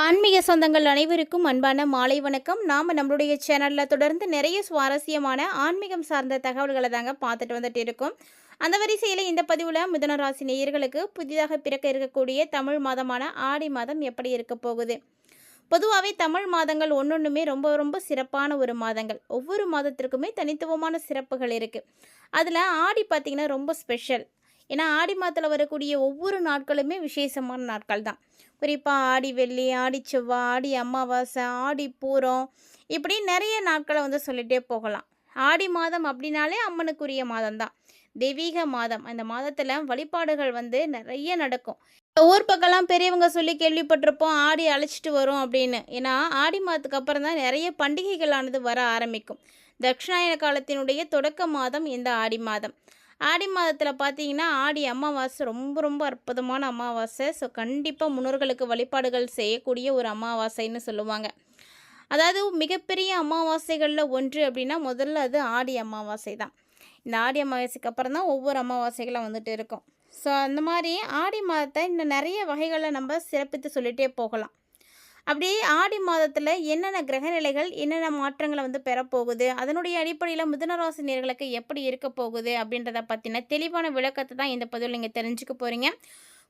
ஆன்மீக சொந்தங்கள் அனைவருக்கும் அன்பான மாலை வணக்கம். நாம் நம்மளுடைய சேனலில் தொடர்ந்து நிறைய சுவாரஸ்யமான ஆன்மீகம் சார்ந்த தகவல்களை தாங்க பார்த்துட்டு வந்துட்டு இருக்கோம். அந்த வரிசையில் இந்த பதிவில் மிதுன ராசி நேயர்களுக்கு புதிதாக பிறக்க இருக்கக்கூடிய தமிழ் மாதமான ஆடி மாதம் எப்படி இருக்க போகுது. பொதுவாகவே தமிழ் மாதங்கள் ஒன்றொன்றுமே ரொம்ப ரொம்ப சிறப்பான ஒரு மாதங்கள். ஒவ்வொரு மாதத்திற்குமே தனித்துவமான சிறப்புகள் இருக்குது. அதில் ஆடி பார்த்திங்கன்னா ரொம்ப ஸ்பெஷல். ஏன்னா ஆடி மாதத்தில் வரக்கூடிய ஒவ்வொரு நாட்களுமே விசேஷமான நாட்கள் தான். குறிப்பாக ஆடி வெள்ளி, ஆடி செவ்வாய், ஆடி அமாவாசை, ஆடி பூரம், இப்படி நிறைய நாட்களை வந்து சொல்லிகிட்டே போகலாம். ஆடி மாதம் அப்படின்னாலே அம்மனுக்குரிய மாதம் தான், தெய்வீக மாதம். அந்த மாதத்தில் வழிபாடுகள் வந்து நிறைய நடக்கும். ஊர் பக்கம்லாம் பெரியவங்க சொல்லி கேள்விப்பட்டிருப்போம், ஆடி அழைச்சிட்டு வரும் அப்படின்னு. ஏன்னா ஆடி மாதத்துக்கு அப்புறம் தான் நிறைய பண்டிகைகளானது வர ஆரம்பிக்கும். தட்சிணாயன காலத்தினுடைய தொடக்க மாதம் இந்த ஆடி மாதம். ஆடி மாதத்தில் பார்த்தீங்கன்னா ஆடி அமாவாசை ரொம்ப ரொம்ப அற்புதமான அமாவாசை. ஸோ கண்டிப்பாக முன்னோர்களுக்கு வழிபாடுகள் செய்யக்கூடிய ஒரு அமாவாசைன்னு சொல்லுவாங்க. அதாவது மிகப்பெரிய அமாவாசைகளில் ஒன்று அப்படின்னா முதல்ல அது ஆடி அமாவாசை தான். இந்த ஆடி அமாவாசைக்கு அப்புறம் தான் ஒவ்வொரு அமாவாசைகளும் வந்துட்டு இருக்கும். ஸோ அந்த மாதிரி ஆடி மாதத்தை இன்னும் நிறைய வகைகளில் நம்ம சிறப்பித்து சொல்லிகிட்டே போகலாம். அப்படியே ஆடி மாதத்தில் என்னென்ன கிரகநிலைகள் என்னென்ன மாற்றங்களை வந்து பெறப்போகுது, அதனுடைய அடிப்படையில் மிதுனராசி நேயர்களுக்கு எப்படி இருக்க போகுது அப்படின்றத பற்றின தெளிவான விளக்கத்தை தான் இந்த பதிவில் நீங்கள் தெரிஞ்சுக்க போகிறீங்க.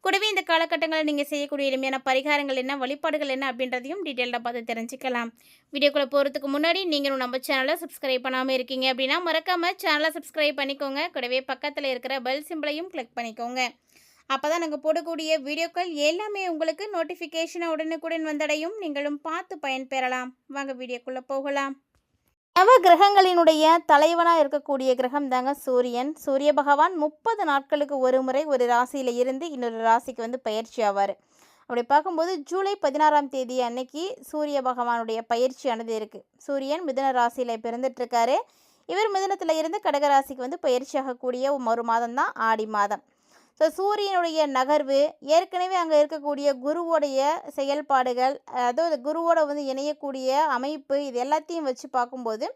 கூடவே இந்த காலகட்டங்களில் நீங்கள் செய்யக்கூடிய எளிமையான பரிகாரங்கள் என்ன, வழிபாடுகள் என்ன அப்படின்றதையும் டீட்டெயிலாக பார்த்து தெரிஞ்சுக்கலாம். வீடியோக்குள்ளே போகிறதுக்கு முன்னாடி நீங்களும் நம்ம சேனலை சப்ஸ்கிரைப் பண்ணாமல் இருக்கீங்க அப்படின்னா மறக்காமல் சேனலை சப்ஸ்கிரைப் பண்ணிக்கோங்க. கூடவே பக்கத்தில் இருக்கிற பெல் சிம்பிளையும் கிளிக் பண்ணிக்கோங்க. அப்போ தான் நாங்கள் போடக்கூடிய வீடியோக்கள் எல்லாமே உங்களுக்கு நோட்டிஃபிகேஷனை உடனுக்குடன் வந்தடையும். நீங்களும் பார்த்து பயன்பெறலாம். வாங்க வீடியோக்குள்ளே போகலாம். நவ கிரகங்களினுடைய தலைவனாக இருக்கக்கூடிய கிரகம் தாங்க சூரியன். சூரிய பகவான் 30 நாட்களுக்கு ஒரு முறை ஒரு ராசியில் இருந்து இன்னொரு ராசிக்கு வந்து பயிற்சி ஆவார். அப்படி பார்க்கும்போது ஜூலை 16ஆம் தேதி அன்னைக்கு சூரிய பகவானுடைய பயிற்சியானது இருக்குது. சூரியன் மிதுன ராசியில் பிறந்துட்டுருக்காரு. இவர் மிதுனத்தில் இருந்து கடகராசிக்கு வந்து பயிற்சி ஆகக்கூடிய ஒரு மாதம் தான் ஆடி மாதம். ஸோ சூரியனுடைய நகர்வு, ஏற்கனவே அங்கே இருக்கக்கூடிய குருவோடைய செயல்பாடுகள், அதாவது குருவோட வந்து இணையக்கூடிய அமைப்பு, இது எல்லாத்தையும் வச்சு பார்க்கும்போது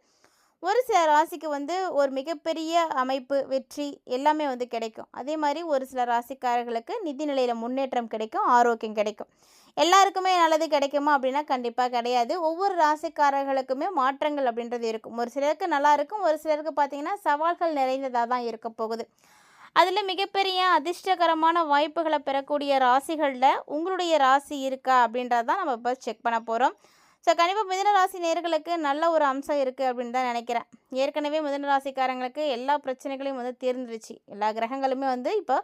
ஒரு சில ராசிக்கு வந்து ஒரு மிகப்பெரிய அமைப்பு, வெற்றி எல்லாமே வந்து கிடைக்கும். அதே மாதிரி ஒரு சில ராசிக்காரர்களுக்கு நிதி நிலையில் முன்னேற்றம் கிடைக்கும், ஆரோக்கியம் கிடைக்கும். எல்லாருக்குமே நல்லது கிடைக்குமா அப்படின்னா கண்டிப்பாக கிடையாது. ஒவ்வொரு ராசிக்காரர்களுக்குமே மாற்றங்கள் அப்படின்றது இருக்கும். ஒரு சிலருக்கு நல்லா இருக்கும், ஒரு சிலருக்கு பார்த்திங்கன்னா சவால்கள் நிறைந்ததாக தான் இருக்க போகுது. அதில் மிகப்பெரிய அதிர்ஷ்டகரமான வாய்ப்புகளை பெறக்கூடிய ராசிகளில் உங்களுடைய ராசி இருக்கா அப்படின்றது தான் நம்ம இப்போ செக் பண்ண போகிறோம். ஸோ கண்டிப்பாக மிதுன ராசி நேயர்களுக்கு நல்ல ஒரு அம்சம் இருக்குது அப்படின்னு தான் நினைக்கிறேன். ஏற்கனவே மிதுன ராசிக்காரங்களுக்கு எல்லா பிரச்சனைகளையும் வந்து தீர்ந்துருச்சு. எல்லா கிரகங்களுமே வந்து இப்போ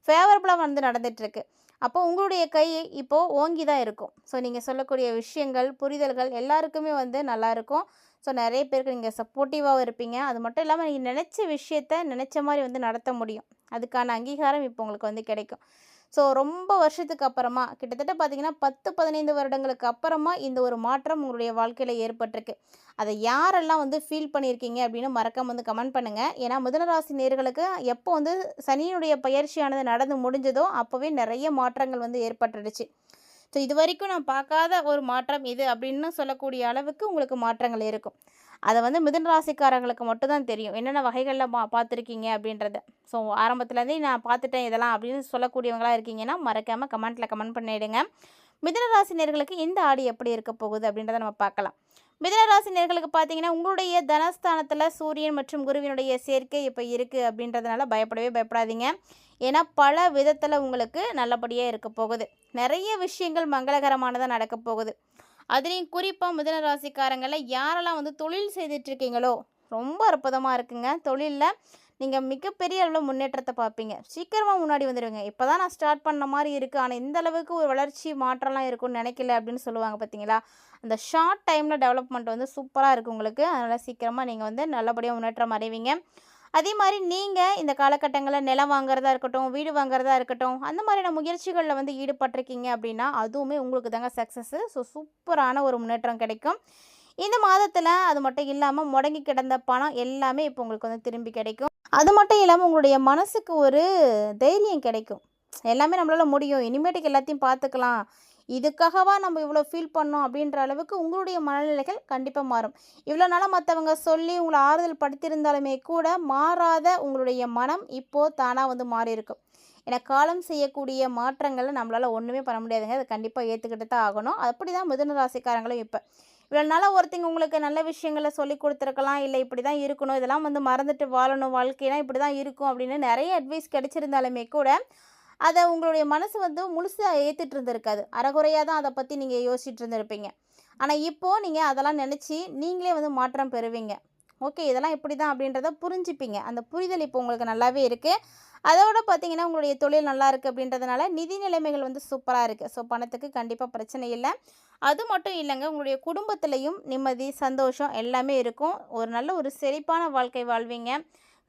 ஃபேவரபுளாக வந்து நடந்துகிட்ருக்கு. அப்போ உங்களுடைய கை இப்போது ஓங்கி தான் இருக்கும். ஸோ நீங்கள் சொல்லக்கூடிய விஷயங்கள், புரிதல்கள் எல்லாருக்குமே வந்து நல்லாயிருக்கும். ஸோ நிறைய பேருக்கு நீங்கள் சப்போர்ட்டிவாகவும் இருப்பீங்க. அது மட்டும் இல்லாமல் நீங்கள் நினச்ச விஷயத்த நினச்ச மாதிரி வந்து நடத்த முடியும். அதுக்கான அங்கீகாரம் இப்போ உங்களுக்கு வந்து கிடைக்கும். ஸோ ரொம்ப வருஷத்துக்கு அப்புறமா கிட்டத்தட்ட பார்த்திங்கன்னா 10-15 வருடங்களுக்கு அப்புறமா இந்த ஒரு மாற்றம் உங்களுடைய வாழ்க்கையில் ஏற்பட்டிருக்கு. அதை யாரெல்லாம் வந்து ஃபீல் பண்ணியிருக்கீங்க அப்படின்னு மறக்காம வந்து கமெண்ட் பண்ணுங்கள். ஏன்னா மிதுனராசி நேயர்களுக்கு எப்போ வந்து சனியினுடைய பயிற்சியானது நடந்து முடிஞ்சதோ அப்போவே நிறைய மாற்றங்கள் வந்து ஏற்பட்டுடுச்சு. ஸோ இது வரைக்கும் நான் பார்க்காத ஒரு மாற்றம் இது அப்படின்னு சொல்லக்கூடிய அளவுக்கு உங்களுக்கு மாற்றங்கள் இருக்கும். அதை வந்து மிதுன ராசிக்காரங்களுக்கு மட்டும்தான் தெரியும், என்னென்ன வகைகளில் பார்த்துருக்கீங்க அப்படின்றத. ஸோ ஆரம்பத்துலேருந்தே நான் பார்த்துட்டேன் இதெல்லாம் அப்படின்னு சொல்லக்கூடியவங்களாக இருக்கீங்கன்னா மறக்காமல் கமெண்ட்டில் கமெண்ட் பண்ணிவிடுங்க. மிதுன ராசினியர்களுக்கு இந்த ஆடி எப்படி இருக்க போகுது அப்படின்றத நம்ம பார்க்கலாம். மிதுன ராசினியர்களுக்கு பார்த்தீங்கன்னா உங்களுடைய தனஸ்தானத்தில் சூரியன் மற்றும் குருவினுடைய சேர்க்கை இப்போ இருக்குது அப்படின்றதுனால பயப்படவே பயப்படாதீங்க. ஏன்னா பல விதத்தில் உங்களுக்கு நல்லபடியாக இருக்க போகுது. நிறைய விஷயங்கள் மங்களகரமானதாக நடக்க போகுது. அதுலேயும் குறிப்பாக மிதுன ராசிக்காரங்களில் யாரெல்லாம் வந்து தொழில் செய்துட்ருக்கீங்களோ ரொம்ப அற்புதமாக இருக்குங்க. தொழிலில் நீங்கள் மிகப்பெரிய அளவில் முன்னேற்றத்தை பார்ப்பீங்க. சீக்கிரமாக முன்னாடி வந்துடுவீங்க. இப்போ தான் நான் ஸ்டார்ட் பண்ண மாதிரி இருக்குது, ஆனால் இந்த அளவுக்கு ஒரு வளர்ச்சி மாற்றம்லாம் இருக்கும்னு நினைக்கல அப்படின்னு சொல்லுவாங்க பார்த்தீங்களா. அந்த ஷார்ட் டைமில் டெவலப்மெண்ட் வந்து சூப்பராக இருக்குது உங்களுக்கு. அதனால் சீக்கிரமாக நீங்கள் வந்து நல்லபடியாக முன்னேற்றம் அடைவீங்க. அதே மாதிரி நீங்கள் இந்த காலகட்டங்களில் நிலம் வாங்குறதா இருக்கட்டும், வீடு வாங்குறதா இருக்கட்டும், அந்த மாதிரியான முயற்சிகளில் வந்து ஈடுபட்டிருக்கீங்க அப்படின்னா அதுவுமே உங்களுக்கு தாங்க சக்ஸஸ்ஸு. ஸோ சூப்பரான ஒரு முன்னேற்றம் கிடைக்கும் இந்த மாதத்தில். அது மட்டும் இல்லாமல் முடங்கி கிடந்த பணம் எல்லாமே இப்போ உங்களுக்கு வந்து திரும்பி கிடைக்கும். அது மட்டும் இல்லாமல் உங்களுடைய மனசுக்கு ஒரு தைரியம் கிடைக்கும். எல்லாமே நம்மளால் முடியும், இனிமேட்டுக்கு எல்லாத்தையும் பார்த்துக்கலாம், இதுக்காகவா நம்ம இவ்வளோ ஃபீல் பண்ணோம் அப்படின்ற அளவுக்கு உங்களுடைய மனநிலைகள் கண்டிப்பாக மாறும். இவ்வளோ நாளாக மற்றவங்க சொல்லி உங்களை ஆறுதல் படுத்தியிருந்தாலுமே கூட மாறாத உங்களுடைய மனம் இப்போது தானாக வந்து மாறி இருக்கும். ஏன்னா காலம் செய்யக்கூடிய மாற்றங்களை நம்மளால் ஒன்றுமே பண்ண முடியாதுங்க. அதை கண்டிப்பாக ஏற்றுக்கிட்டு தான் ஆகணும். அப்படி தான் மிதுன ராசிக்காரங்களும் இப்போ இவ்வளோ நாளாக ஒருத்தங்க உங்களுக்கு நல்ல விஷயங்களை சொல்லி கொடுத்துருக்கலாம், இல்லை இப்படி தான் இருக்கணும், இதெல்லாம் வந்து மறந்துட்டு வாழணும், வாழ்க்கைனா இப்படி தான் இருக்கும் அப்படின்னு நிறைய அட்வைஸ் கிடைச்சிருந்தாலுமே கூட அதை உங்களுடைய மனசு வந்து முழுசாக ஏற்றுட்டு இருந்திருக்காது. அரைகுறையாக தான் அதை பற்றி நீங்கள் யோசிச்சுட்டு இருந்திருப்பீங்க. ஆனால் இப்போது நீங்கள் அதெல்லாம் நினச்சி நீங்களே வந்து மாற்றம் பெறுவீங்க. ஓகே, இதெல்லாம் இப்படி தான் அப்படின்றத புரிஞ்சுப்பீங்க. அந்த புரிதல் இப்போ உங்களுக்கு நல்லாவே இருக்குது. அதோட பார்த்தீங்கன்னா உங்களுடைய தொழில் நல்லா இருக்குது அப்படின்றதுனால நிதி நிலைமைகள் வந்து சூப்பராக இருக்குது. ஸோ பணத்துக்கு கண்டிப்பாக பிரச்சனை இல்லை. அது மட்டும் இல்லைங்க, உங்களுடைய குடும்பத்துலேயும் நிம்மதி, சந்தோஷம் எல்லாமே இருக்கும். ஒரு நல்ல ஒரு செழிப்பான வாழ்க்கை வாழ்வீங்க.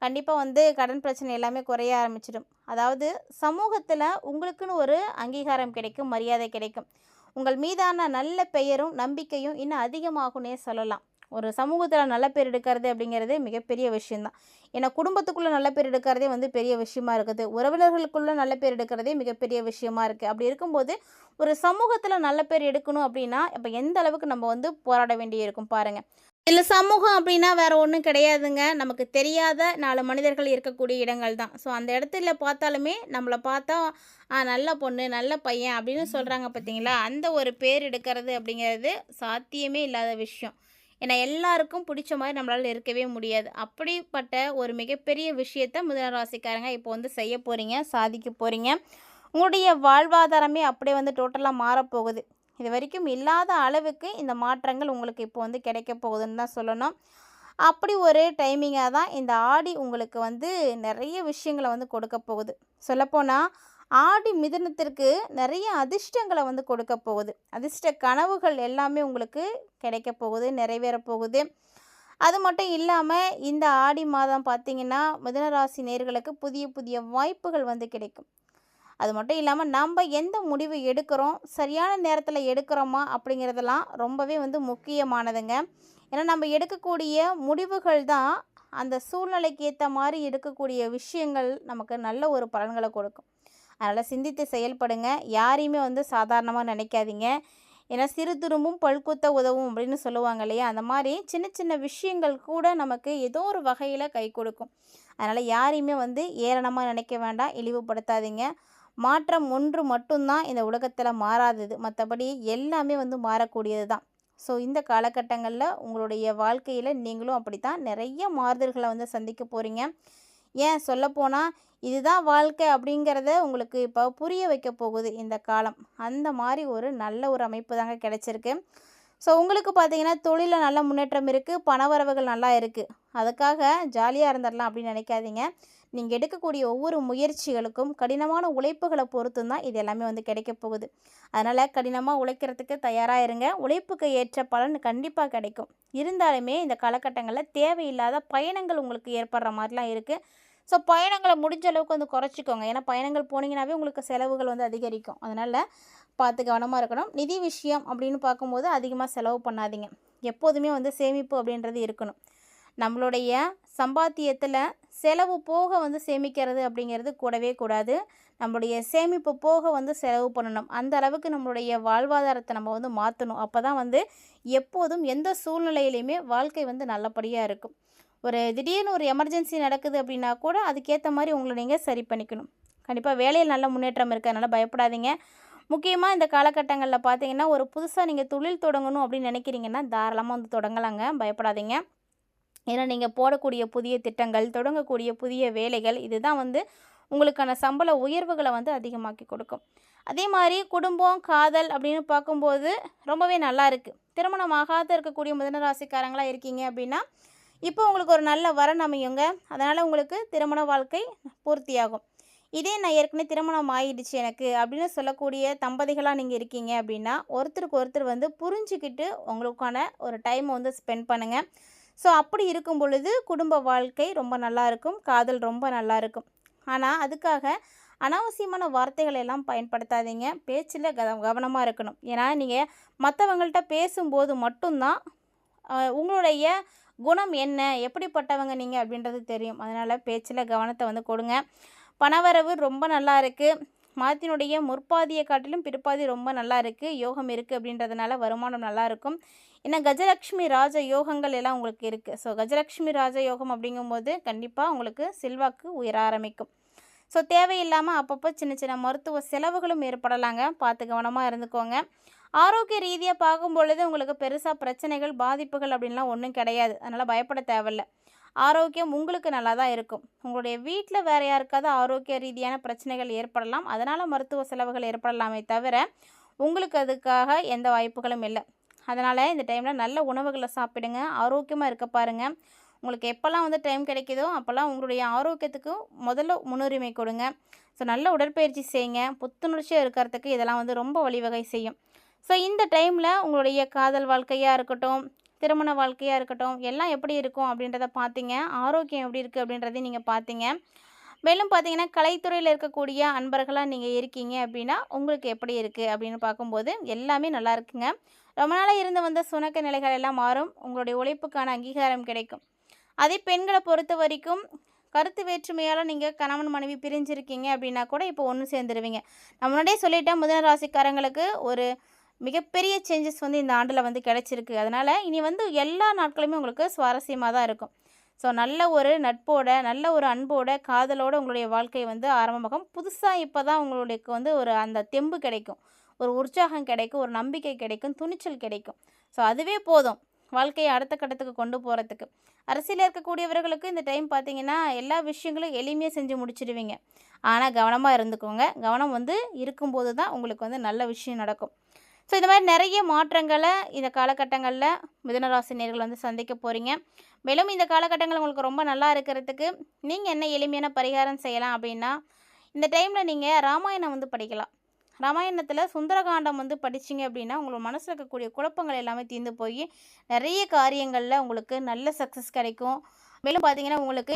கண்டிப்பாக வந்து கடன் பிரச்சனை எல்லாமே குறைய ஆரம்பிச்சிடும். அதாவது சமூகத்தில் உங்களுக்குன்னு ஒரு அங்கீகாரம் கிடைக்கும், மரியாதை கிடைக்கும். உங்கள் மீதான நல்ல பெயரும் நம்பிக்கையும் இன்னும் அதிகமாகும்னே சொல்லலாம். ஒரு சமூகத்தில் நல்ல பேர் எடுக்கிறது அப்படிங்கிறது மிகப்பெரிய விஷயந்தான். ஏன்னா குடும்பத்துக்குள்ளே நல்ல பேர் எடுக்கிறதே வந்து பெரிய விஷயமா இருக்குது. உறவினர்களுக்குள்ளே நல்ல பேர் எடுக்கிறதே மிகப்பெரிய விஷயமா இருக்குது. அப்படி இருக்கும்போது ஒரு சமூகத்தில் நல்ல பேர் எடுக்கணும் அப்படின்னா இப்போ எந்த அளவுக்கு நம்ம வந்து போராட வேண்டியிருக்கும் பாருங்கள். இதில் சமூகம் அப்படின்னா வேறு ஒன்றும் கிடையாதுங்க. நமக்கு தெரியாத 4 மனிதர்கள் இருக்கக்கூடிய இடங்கள் தான். ஸோ அந்த இடத்துல பார்த்தாலுமே நம்மளை பார்த்தா நல்ல பொண்ணு, நல்ல பையன் அப்படின்னு சொல்கிறாங்க பார்த்தீங்களா? அந்த ஒரு பேர் எடுக்கிறது அப்படிங்கிறது சாத்தியமே இல்லாத விஷயம். ஏன்னா எல்லாருக்கும் பிடிச்ச மாதிரி நம்மளால் இருக்கவே முடியாது. அப்படிப்பட்ட ஒரு மிகப்பெரிய விஷயத்த மிதுன ராசிக்காரங்க இப்போ வந்து செய்ய போகிறீங்க, சாதிக்க போகிறீங்க. உங்களுடைய வாழ்வாதாரமே அப்படியே வந்து டோட்டலாக மாறப்போகுது. இது வரைக்கும் இல்லாத அளவுக்கு இந்த மாற்றங்கள் உங்களுக்கு இப்போ வந்து கிடைக்க போகுதுன்னு தான் சொல்லணும். அப்படி ஒரு டைமிங்காக தான் இந்த ஆடி உங்களுக்கு வந்து நிறைய விஷயங்களை வந்து கொடுக்க போகுது. சொல்லப்போனால் ஆடி மிதுனத்திற்கு நிறைய அதிர்ஷ்டங்களை வந்து கொடுக்க போகுது. அதிர்ஷ்ட கனவுகள் எல்லாமே உங்களுக்கு கிடைக்க போகுது, நிறைவேற போகுது. அது மட்டும் இல்லாமல் இந்த ஆடி மாதம் பார்த்திங்கன்னா மிதுனராசி நேயர்களுக்கு புதிய புதிய வாய்ப்புகள் வந்து கிடைக்கும். அது மட்டும் இல்லாமல் நம்ம எந்த முடிவு எடுக்கிறோம், சரியான நேரத்தில் எடுக்கிறோமா அப்படிங்கிறதெல்லாம் ரொம்பவே வந்து முக்கியமானதுங்க. ஏன்னா நம்ம எடுக்கக்கூடிய முடிவுகள் தான் அந்த சூழ்நிலைக்கு ஏற்ற மாதிரி எடுக்கக்கூடிய விஷயங்கள் நமக்கு நல்ல ஒரு பலன்களை கொடுக்கும். அதனால் சிந்தித்து செயல்படுங்க. யாரையுமே வந்து சாதாரணமாக நினைக்காதீங்க. ஏன்னா சிறு துரும்பும் பல்குத்த உதவும் அப்படின்னு சொல்லுவாங்க இல்லையா? அந்த மாதிரி சின்ன சின்ன விஷயங்கள் கூட நமக்கு ஏதோ ஒரு வகையில் கை கொடுக்கும். அதனால் யாரையுமே வந்து ஏளனமாக நினைக்க வேண்டாம், இழிவுபடுத்தாதீங்க. மாற்றம் ஒன்று மட்டும்தான் இந்த உலகத்தில் மாறாதது, மற்றபடி எல்லாமே வந்து மாறக்கூடியது தான். ஸோ இந்த காலகட்டங்களில் உங்களுடைய வாழ்க்கையில் நீங்களும் அப்படி தான் நிறைய மாறுதல்களை வந்து சந்திக்க போகிறீங்க. ஏன் சொல்லப்போனால் இதுதான் வாழ்க்கை அப்படிங்கிறத உங்களுக்கு இப்போ புரிய வைக்க போகுது இந்த காலம். அந்த மாதிரி ஒரு நல்ல ஒரு அமைப்பு தாங்க கிடச்சிருக்கு. ஸோ உங்களுக்கு பார்த்தீங்கன்னா தொழிலில் நல்ல முன்னேற்றம் இருக்குது, பணவரவுகள் நல்லா இருக்குது. அதுக்காக ஜாலியாக இருந்துடலாம் அப்படின்னு நினைக்காதீங்க. நீங்கள் எடுக்கக்கூடிய ஒவ்வொரு முயற்சிகளுக்கும் கடினமான உழைப்புகளை பொறுத்து தான் இது எல்லாமே வந்து கிடைக்க போகுது. அதனால் கடினமாக உழைக்கிறதுக்கு தயாராக இருங்க. உழைப்புக்கு ஏற்ற பலன் கண்டிப்பாக கிடைக்கும். இருந்தாலுமே இந்த காலகட்டங்களில் தேவையில்லாத பயணங்கள் உங்களுக்கு ஏற்படுற மாதிரிலாம் இருக்குது. ஸோ பயணங்களை முடிஞ்ச அளவுக்கு வந்து குறைச்சிக்கோங்க. ஏன்னா பயணங்கள் போனீங்கன்னாவே உங்களுக்கு செலவுகள் வந்து அதிகரிக்கும். அதனால் பார்த்து கவனமாக இருக்கணும். நிதி விஷயம் அப்படின்னு பார்க்கும்போது அதிகமாக செலவு பண்ணாதீங்க. எப்போதுமே வந்து சேமிப்பு அப்படின்றது இருக்கணும். நம்மளுடைய சம்பாத்தியத்தில் செலவு போக வந்து சேமிக்கிறது அப்படிங்கிறது கூடவே கூடாது. நம்மளுடைய சேமிப்பு போக வந்து செலவு பண்ணணும். அந்த அளவுக்கு நம்மளுடைய வாழ்வாதாரத்தை நம்ம வந்து மாற்றணும். அப்போ தான் வந்து எப்போதும் எந்த சூழ்நிலையிலையுமே வாழ்க்கை வந்து நல்லபடியாக இருக்கும். ஒரு திடீர்னு ஒரு எமர்ஜென்சி நடக்குது அப்படின்னா கூட அதுக்கேற்ற மாதிரி உங்களை நீங்கள் சரி பண்ணிக்கணும். கண்டிப்பாக வேலையில் நல்ல முன்னேற்றம் இருக்குது, அதனால் பயப்படாதீங்க. முக்கியமாக இந்த காலகட்டங்களில் பார்த்தீங்கன்னா ஒரு புதுசாக நீங்கள் தொழில் தொடங்கணும் அப்படின்னு நினைக்கிறீங்கன்னா தாராளமாக வந்து தொடங்கலாங்க, பயப்படாதீங்க. ஏன்னா நீங்கள் போடக்கூடிய புதிய திட்டங்கள், தொடங்கக்கூடிய புதிய வேலைகள் இதுதான் வந்து உங்களுக்கான சம்பள உயர்வுகளை வந்து அதிகமாக்கி கொடுக்கும். அதே மாதிரி குடும்பம், காதல் அப்படின்னு பார்க்கும்போது ரொம்பவே நல்லா இருக்குது. திருமணம் ஆகாத இருக்கக்கூடிய மிதுனராசிக்காரங்களாக இருக்கீங்க அப்படின்னா இப்போ உங்களுக்கு ஒரு நல்ல வரன் அமையுங்க. அதனால் உங்களுக்கு திருமண வாழ்க்கை பூர்த்தியாகும். இதே நான் ஏற்கனவே திருமணம் ஆகிடுச்சு எனக்கு அப்படின்னு சொல்லக்கூடிய தம்பதிகளாக நீங்கள் இருக்கீங்க அப்படின்னா ஒருத்தருக்கு ஒருத்தர் வந்து புரிஞ்சுக்கிட்டு உங்களுக்கான ஒரு டைம் வந்து ஸ்பெண்ட் பண்ணுங்கள். ஸோ அப்படி இருக்கும் பொழுது குடும்ப வாழ்க்கை ரொம்ப நல்லாயிருக்கும், காதல் ரொம்ப நல்லாயிருக்கும். ஆனால் அதுக்காக அனாவசியமான வார்த்தைகளை எல்லாம் பயன்படுத்தாதீங்க. பேச்சில் கவனமாக இருக்கணும். ஏன்னா நீங்கள் மற்றவங்கள்ட்ட பேசும்போது மட்டும்தான் உங்களுடைய குணம் என்ன, எப்படிப்பட்டவங்க நீங்கள் அப்படின்றது தெரியும். அதனால் பேச்சில் கவனத்தை வந்து கொடுங்க. பணவரவு ரொம்ப நல்லா இருக்குது. மாதத்தினுடைய முற்பாதியை காட்டிலும் பிற்பாதி ரொம்ப நல்லா இருக்குது, யோகம் இருக்குது. அப்படின்றதுனால வருமானம் நல்லாயிருக்கும். ஏன்னா கஜலக்ஷ்மி ராஜ யோகங்கள் எல்லாம் உங்களுக்கு இருக்குது. ஸோ கஜலக்ஷ்மி ராஜ யோகம் அப்படிங்கும்போது கண்டிப்பாக உங்களுக்கு செல்வாக்கு உயர ஆரம்பிக்கும். ஸோ தேவையில்லாமல் அப்பப்போ சின்ன சின்ன மருத்துவ செலவுகளும் ஏற்படலாங்க. பார்த்து கவனமாக இருந்துக்கோங்க. ஆரோக்கிய ரீதியாக பார்க்கும்பொழுது உங்களுக்கு பெருசாக பிரச்சனைகள், பாதிப்புகள் அப்படின்லாம் ஒன்றும் கிடையாது. அதனால் பயப்பட தேவையில்ல. ஆரோக்கியம் உங்களுக்கு நல்லா தான் இருக்கும். உங்களுடைய வீட்டில் வேறு யாருக்காவது ஆரோக்கிய ரீதியான பிரச்சனைகள் ஏற்படலாம். அதனால் மருத்துவ செலவுகள் ஏற்படலாமே தவிர, உங்களுக்கு அதுக்காக எந்த வாய்ப்புகளும் இல்லை. அதனால் இந்த டைமில் நல்ல உணவுகளை சாப்பிடுங்க. ஆரோக்கியமாக இருக்க பாருங்கள். உங்களுக்கு எப்போல்லாம் வந்து டைம் கிடைக்குதோ அப்போல்லாம் உங்களுடைய ஆரோக்கியத்துக்கு முதல்ல முன்னுரிமை கொடுங்க. ஸோ நல்ல உடற்பயிற்சி செய்யுங்க. புத்துணர்ச்சியாக இருக்கிறதுக்கு இதெல்லாம் வந்து ரொம்ப வழிவகை செய்யும். ஸோ இந்த டைமில் உங்களுடைய காதல் வாழ்க்கையாக இருக்கட்டும், திருமண வாழ்க்கையாக இருக்கட்டும், எல்லாம் எப்படி இருக்கும் அப்படின்றத பார்த்தீங்க. ஆரோக்கியம் எப்படி இருக்குது அப்படின்றதையும் நீங்கள் பார்த்தீங்க. மேலும் பார்த்தீங்கன்னா, கலைத்துறையில் இருக்கக்கூடிய அன்பர்களாக நீங்கள் இருக்கீங்க அப்படின்னா, உங்களுக்கு எப்படி இருக்குது அப்படின்னு பார்க்கும்போது எல்லாமே நல்லா இருக்குங்க. ரொம்ப நாளாக இருந்து வந்த சுணக்க நிலைகள் எல்லாம் மாறும். உங்களுடைய உழைப்புக்கான அங்கீகாரம் கிடைக்கும். அதே பெண்களை பொறுத்த வரைக்கும் கருத்து வேற்றுமையால் நீங்கள் கணவன் மனைவி பிரிஞ்சிருக்கீங்க அப்படின்னா கூட இப்போ ஒன்று சேர்ந்துருவீங்க. நான் முன்னாடியே சொல்லிட்டேன், மிதுன ராசிக்காரங்களுக்கு ஒரு மிகப்பெரிய சேஞ்சஸ் வந்து இந்த ஆண்டில் வந்து கிடச்சிருக்கு. அதனால் இனி வந்து எல்லா நாட்களுமே உங்களுக்கு சுவாரஸ்யமாக தான் இருக்கும். ஸோ நல்ல ஒரு நட்போட, நல்ல ஒரு அன்போட, காதலோட உங்களுடைய வாழ்க்கை வந்து ஆரம்பமாகும். புதுசாக இப்போ தான் உங்களுக்கு வந்து ஒரு அந்த தெம்பு கிடைக்கும், ஒரு உற்சாகம் கிடைக்கும், ஒரு நம்பிக்கை கிடைக்கும், துணிச்சல் கிடைக்கும். ஸோ அதுவே போதும் வாழ்க்கையை அடுத்த கட்டத்துக்கு கொண்டு போகிறதுக்கு. அரசியலில் இருக்கக்கூடியவர்களுக்கு இந்த டைம் பார்த்தீங்கன்னா எல்லா விஷயங்களும் எளிமையாக செஞ்சு முடிச்சிடுவீங்க. ஆனால் கவனமாக இருந்துக்கோங்க. கவனம் வந்து இருக்கும்போது தான் உங்களுக்கு வந்து நல்ல விஷயம் நடக்கும். ஸோ இந்த மாதிரி நிறைய மாற்றங்களை இந்த காலகட்டங்களில் மிதுனராசினியர்கள் வந்து சந்திக்க போகிறீங்க. மேலும் இந்த காலகட்டங்கள் உங்களுக்கு ரொம்ப நல்லா இருக்கிறதுக்கு நீங்கள் என்ன எளிமையான பரிகாரம் செய்யலாம் அப்படின்னா, இந்த டைமில் நீங்கள் ராமாயணம் வந்து படிக்கலாம். ராமாயணத்தில் சுந்தரகாண்டம் வந்து படிச்சிங்க அப்படின்னா உங்களோட மனசில் இருக்கக்கூடிய குழப்பங்கள் எல்லாமே தீர்ந்து போய் நிறைய காரியங்களில் உங்களுக்கு நல்ல சக்ஸஸ் கிடைக்கும். மேலும் பார்த்தீங்கன்னா உங்களுக்கு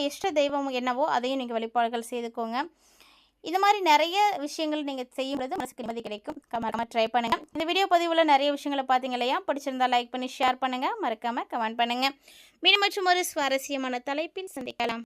இஷ்ட தெய்வம் என்னவோ அதையும் நீங்கள் வழிபாடுகள் செய்துக்கோங்க. இது மாதிரி நிறைய விஷயங்கள் நீங்கள் செய்யும்போது மனசுக்கு நிம்மதி கிடைக்கும். மறக்காமல் ட்ரை பண்ணுங்கள். இந்த வீடியோ பதிவில் நிறைய விஷயங்களை பார்த்தீங்க இல்லையா? பிடிச்சிருந்தா லைக் பண்ணி ஷேர் பண்ணுங்கள். மறக்காமல் கமெண்ட் பண்ணுங்கள். மீண்டும் மற்றும் ஒரு சுவாரஸ்யமான தலைப்பில் சந்திக்கலாம்.